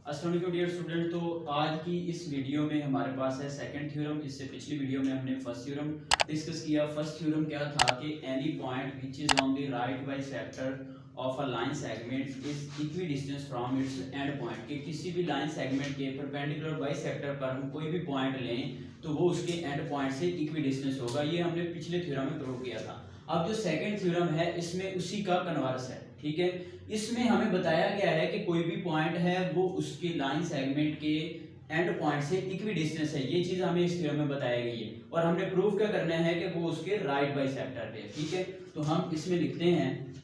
अस्सलाम वालेकुम dear student. तो आज की इस वीडियो में हमारे पास है सेकंड थ्योरम। इससे पिछली वीडियो में हमने फर्स्ट थ्योरम डिस्कस किया। फर्स्ट थ्योरम क्या था कि any point which is on the right bisector of a line segment is equidistance from its and point, कि किसी भी लाइन सेगमेंट के परपेंडिकुलर बाइसेक्टर पर हम कोई भी पॉइंट लें तो वो उसके एंड पॉइंट से इक्विडिस्टेंस होगा। ये हमने पिछले थ्योरम में प्रूव किया था। अब जो सेकंड थ्योरम है इसमें उसी का कन्वर्स है, ठीक है। इसमें हमें बताया गया है कि कोई भी पॉइंट है वो उसके लाइन सेगमेंट के एंड पॉइंट से इक्विडिस्टेंस है। ये चीज हमें इस थ्योरम में बताई गई है और हमने प्रूव क्या करना है कि वो उसके राइट बाइसेक्टर पे है, ठीक है। तो हम इसमें लिखते हैं,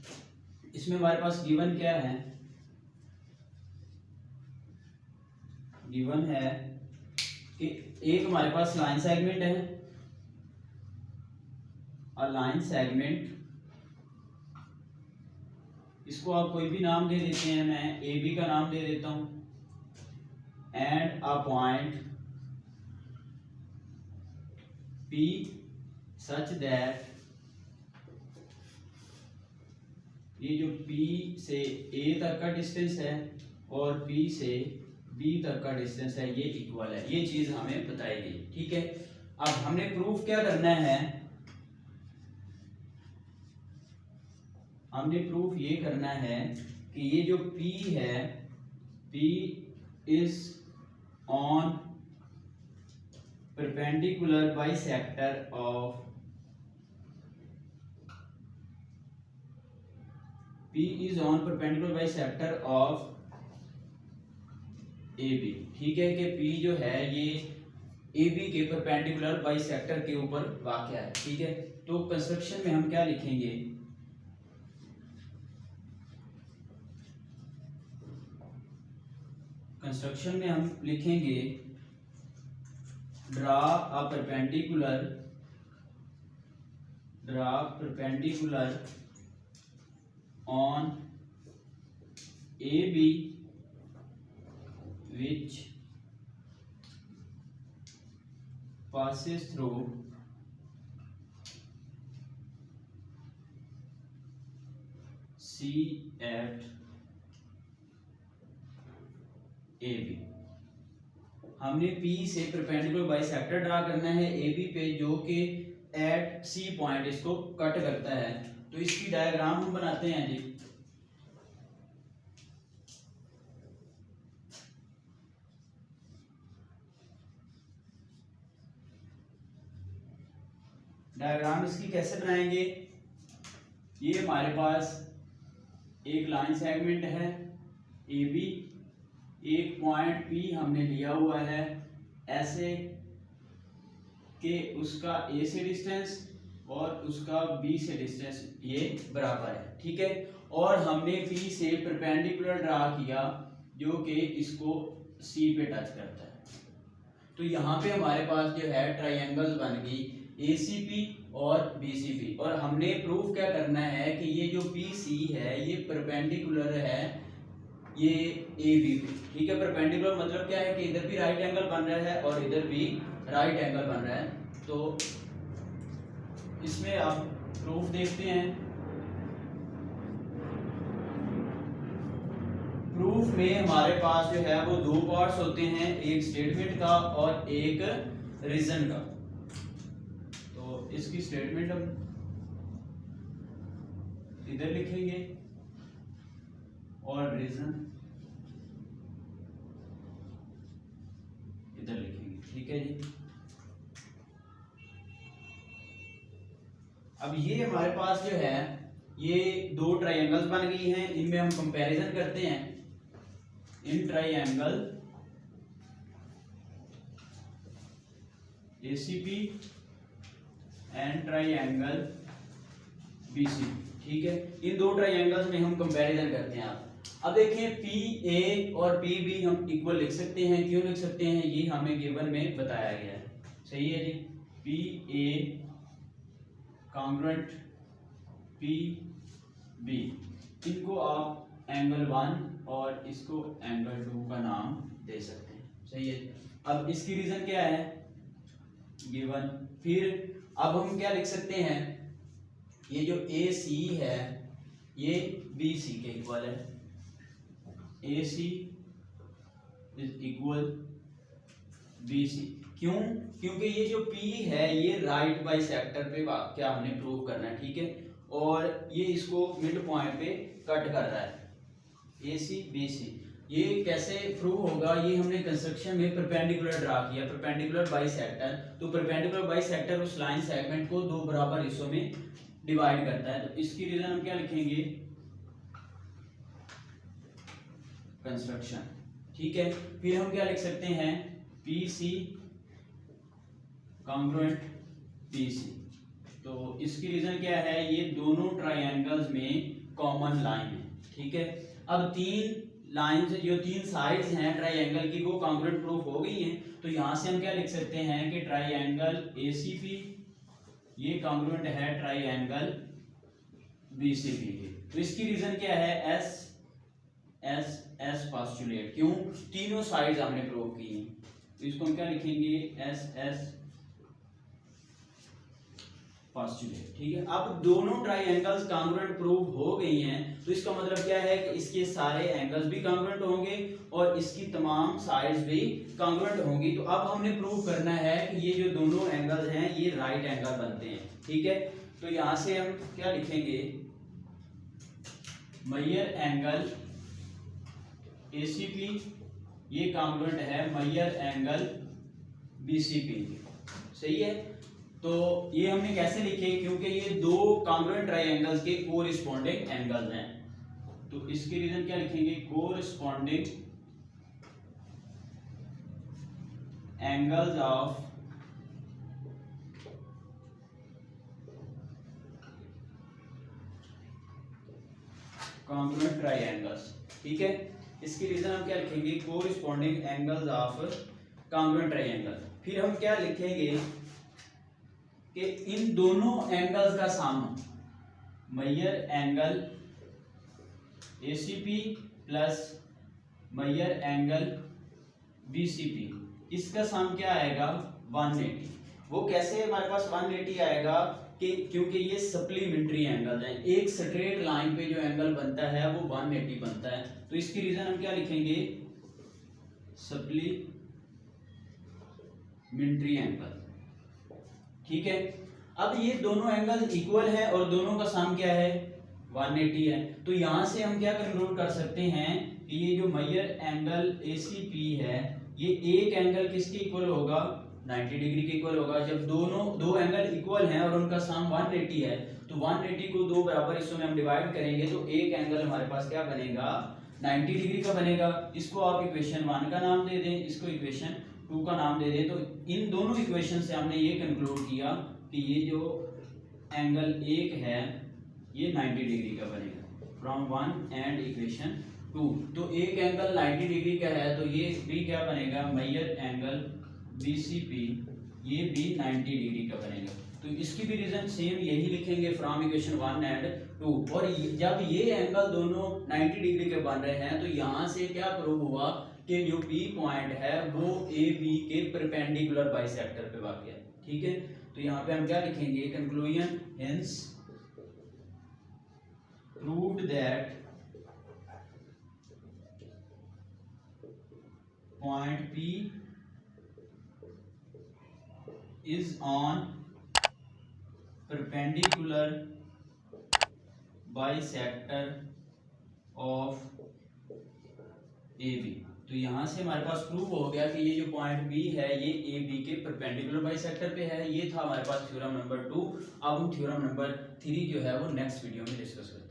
इसमें हमारे पास गिवन क्या है, गिवन है कि एक हमारे पास लाइन सेगमेंट है, और लाइन सेगमेंट, इसको आप कोई भी नाम दे देते हैं, मैं ए बी का नाम दे देता हूं, and a point P such that, ये जो P से A तक का डिस्टेंस है और P से B तक का डिस्टेंस है ये इक्वल है। ये चीज हमें बताई गई, ठीक है। अब हमने प्रूफ क्या करना है, हमने प्रूफ ये करना है कि ये जो P है, P is on perpendicular bisector of, P is on perpendicular bisector of AB, ठीक है। कि P जो है ये AB के परपेंडिकुलर बाइसेक्टर के ऊपर वाक़या है, ठीक है। तो कंस्ट्रक्शन में हम क्या लिखेंगे, कंस्ट्रक्शन में हम लिखेंगे draw a perpendicular, draw perpendicular on AB which passes through C at AB। हमने P से परपेंडिकुलर बाइसेक्टर ड्रा करना है AB पे जो कि एट C पॉइंट इसको कट करता है। तो इसकी डायग्राम हम बनाते हैं जी। डायग्राम इसकी कैसे बनाएंगे, ये हमारे पास एक लाइन सेगमेंट है AB, एक पॉइंट P हमने लिया हुआ है ऐसे कि उसका A से डिस्टेंस और उसका B से डिस्टेंस ये बराबर है, ठीक है। और हमने P से परपेंडिकुलर ड्रा किया जो कि इसको C पे टच करता है। तो यहाँ पे हमारे पास जो है ट्रायंगल बन गई ACP और BCP, और हमने प्रूफ क्या करना है कि ये जो BC है ये परपेंडिकुलर है ये AB पे, ठीक है। परपेंडिकुलर मतलब क्या है कि इधर भी राइट एंगल बन रहा है और इधर भी राइट एंगल बन रहा है। तो इसमें आप प्रूफ देखते हैं। प्रूफ में हमारे पास जो है वो दो पार्ट्स होते हैं, एक स्टेटमेंट का और एक रीजन का। तो इसकी स्टेटमेंट हम इधर लिखेंगे और रीजन इधर लिखेंगे, ठीक है जी। अब ये हमारे पास जो है ये दो ट्रायंगल्स बन गई हैं, इनमें हम कंपैरिजन करते हैं। In triangle ACP and triangle BCP, ठीक है। इन दो ट्रायंगल्स में हम कंपैरिजन करते हैं। अब देखें PA और PB हम इक्वल लिख सकते हैं। क्यों लिख सकते हैं, ये हमें गिवन में बताया गया है, सही है जी। PA कॉन्ग्रुएंट PB, इनको आप एंगल 1 और इसको एंगल 2 का नाम दे सकते हैं, सही है। अब इसकी रीजन क्या है, गिवन। फिर अब हम क्या लिख सकते हैं, ये जो AC है ये BC के इक्वल है, AC इज इक्वल BC। क्यों? क्योंकि ये जो P है ये राइट बाइसेक्टर पे क्या हमने प्रूव करना है, ठीक है, और ये इसको मिड पॉइंट पे कट कर रहा है, AC BC। ये कैसे प्रूव होगा? ये हमने कंस्ट्रक्शन में परपेंडिकुलर ड्रा किया, परपेंडिकुलर बाइसेक्टर। तो परपेंडिकुलर बाइसेक्टर उस लाइन सेगमेंट को दो बराबर हिस्सों में डिवाइड करता है। तो इसकी रीजन हम क्या लिखेंगे? कंस्ट्रक्शन, ठीक है। फिर हम क्या लिख सकते हैं? PC congruent PC। तो इसकी रीजन क्या है? ये दोनों ट्रायंगल्स में कॉमन लाइन है, ठीक है। अब तीन लाइंस, जो तीन साइड्स हैं ट्रायंगल की, वो कॉन्ग्रुएंट प्रूफ हो गई हैं। तो यहां से हम क्या लिख सकते हैं कि ट्रायंगल ACP ये कॉन्ग्रुएंट है ट्रायंगल BCP के। तो इसकी रीजन क्या है? S postulate. क्यों? तीनों साइड्स हमने प्रूव की हैं। तो इसको हम क्या लिखेंगे? S पोस्टुलेट, ठीक है। अब दोनों ट्रायंगल्स कॉन्ग्रुएंट प्रूव हो गई हैं, तो इसका मतलब क्या है कि इसके सारे एंगल्स भी कॉन्ग्रुएंट होंगे और इसकी तमाम साइड्स भी कॉन्ग्रुएंट होंगी। तो अब हमने प्रूव करना है कि ये जो दोनों एंगल्स हैं ये राइट एंगल बनते हैं, ठीक है। तो यहां से हम क्या लिखेंगे? मेजर एंगल ACP ये कॉन्ग्रुएंट है मेजर एंगल BCP, सही है। तो ये हमने कैसे लिखे? क्योंकि ये दो कॉन्ग्रुएंट ट्रायंगल्स के कोरिस्पोंडिंग एंगल्स हैं। तो इसकी रीजन क्या लिखेंगे? Corresponding angles of congruent triangles, ठीक है। इसकी रीजन हम क्या लिखेंगे? Corresponding angles of congruent triangle. फिर हम क्या लिखेंगे कि इन दोनों एंगल्स का sum, measure angle ACP plus measure angle BCP, इसका सम क्या आएगा? 180। वो कैसे हमारे पास 180 आएगा? कि क्योंकि ये सप्लीमेंट्री एंगल हैं, एक स्ट्रेट लाइन पे जो एंगल बनता है वो 180 बनता है। तो इसकी रीजन हम क्या लिखेंगे? सप्लीमेंट्री एंगल, ठीक है। अब ये दोनों एंगल इक्वल है और दोनों का सम क्या है? 180 है। तो यहां से हम क्या कंक्लूड कर सकते हैं कि ये जो मेजर एंगल ACP है ये एक एंगल किसके इक्वल होगा? 90 डिग्री के इक्वल होगा। जब दो एंगल इक्वल हैं और उनका सम 180 है, तो 180 को दो बराबर हिस्सों में हम डिवाइड करेंगे तो एक एंगल हमारे पास क्या बनेगा? 90 डिग्री का बनेगा। इसको आप इक्वेशन 1 का नाम दे दें, इसको इक्वेशन 2 का नाम दे दें। तो इन दोनों इक्वेशन से हमने ये कंक्लूड किया कि ये जो एंगल एक है ये 90 डिग्री का बनेगा फ्रॉम 1 एंड इक्वेशन 2। तो एक एंगल 90 डिग्री का है तो ये भी क्या बनेगा? मेजर एंगल BCP ये भी 90 डिग्री का बनेगा। तो इसकी भी रीजन सेम यही लिखेंगे फ्रॉम इक्वेशन 1 एंड 2। और जब ये एंगल दोनों 90 डिग्री के बन रहे हैं तो यहाँ से क्या प्रूव हुआ कि जो P पॉइंट है वो AB के परपेंडिकुलर बाइसेक्टर पे वाक़ है, ठीक है। तो यहाँ पे हम क्या लिखेंगे? Conclusion, hence proved that point P is on perpendicular bisector of AB। तो यहाँ से हमारे पास प्रूव हो गया कि ये जो पॉइंट B है ये AB के परपेंडिकुलर बाइसेक्टर पे है। ये था हमारे पास थ्योरम नंबर 2। अब हम थ्योरम नंबर 3 जो है वो नेक्स्ट वीडियो में डिस्कस करेंगे।